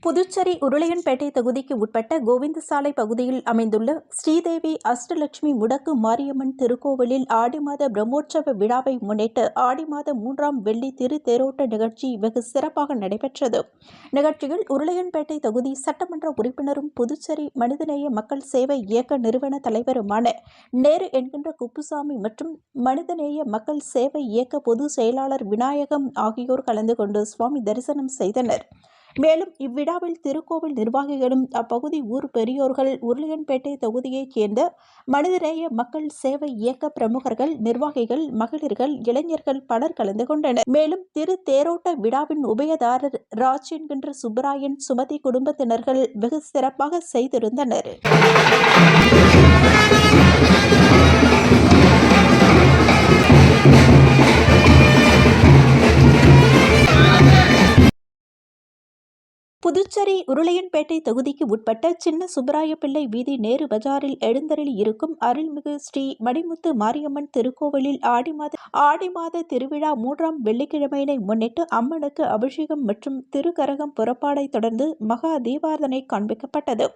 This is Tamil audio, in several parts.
புதுச்சேரி உருளையன்பேட்டை தொகுதிக்கு உட்பட்ட கோவிந்தசாலை பகுதியில் அமைந்துள்ள ஸ்ரீதேவி அஷ்டலட்சுமி முடக்கு மாரியம்மன் திருக்கோவிலில் ஆடி மாத பிரம்மோற்சவ விழாவை முன்னிட்டு ஆடி மாத 3ஆம் வெள்ளி திருத்தேரோட்ட நிகழ்ச்சி வெகு சிறப்பாக நடைபெற்றது. நிகழ்ச்சியில் உருளையன்பேட்டை தொகுதி சட்டமன்ற உறுப்பினரும் புதுச்சேரி மனிதநேய மக்கள் சேவை இயக்க நிறுவன தலைவருமான நேரு என்கின்ற குப்புசாமி மற்றும் மனிதநேய மக்கள் சேவை இயக்க பொதுச் செயலாளர் விநாயகம் ஆகியோர் கலந்து கொண்டு சுவாமி தரிசனம் செய்தனர். மேலும் இவ்விழாவில் திருக்கோவில் நிர்வாகிகளும் அப்பகுதி ஊர் பெரியோர்கள், உருளையன்பேட்டை தொகுதியைச் சேர்ந்த மனிதநேய மக்கள் சேவை இயக்க பிரமுகர்கள், நிர்வாகிகள், மகளிர்கள், இளைஞர்கள் பலர் கலந்து கொண்டனர். மேலும் திரு தேரோட்ட விழாவின் உபயதாரர் ராஜ் என்கின்ற சுப்பராயன், சுமதி குடும்பத்தினர்கள் வெகு சிறப்பாக செய்திருந்தனர். புதுச்சேரி உருளையன்பேட்டை தொகுதிக்கு உட்பட்ட சின்ன சுப்பராயப்பிள்ளை வீதி நேரு பஜாரில் எழுந்தருளி இருக்கும் அருள்மிகு ஸ்ரீ மணிமுத்து மாரியம்மன் திருக்கோவிலில் ஆடி மாத திருவிழா 3ஆம் வெள்ளிக்கிழமையினை முன்னிட்டு அம்மனுக்கு அபிஷேகம் மற்றும் திருக்கரகம் புறப்பாடை தொடர்ந்து மகா தீபாராதனை காண்பிக்கப்பட்டது.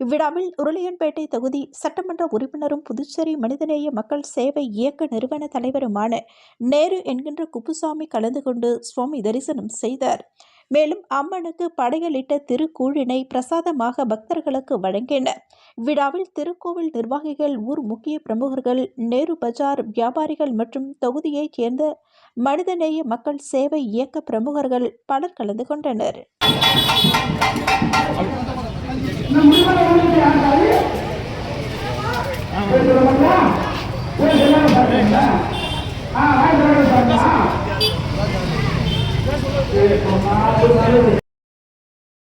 இவ்விழாவில் உருளையன்பேட்டை தொகுதி சட்டமன்ற உறுப்பினரும் புதுச்சேரி மனிதநேய மக்கள் சேவை இயக்க நிறுவன தலைவருமான நேரு என்கின்ற குப்புசாமி கலந்து கொண்டு சுவாமி தரிசனம் செய்தார். மேலும் அம்மனுக்கு படையலிட்ட திருக்கூழினை பிரசாதமாக பக்தர்களுக்கு வழங்கினர். விழாவில் திருக்கோவில் நிர்வாகிகள், ஊர் முக்கிய பிரமுகர்கள், நேரு பஜார் வியாபாரிகள் மற்றும் தொகுதியைச் சேர்ந்த மனிதநேய மக்கள் சேவை இயக்க பிரமுகர்கள் பலர் கலந்து கொண்டனர்.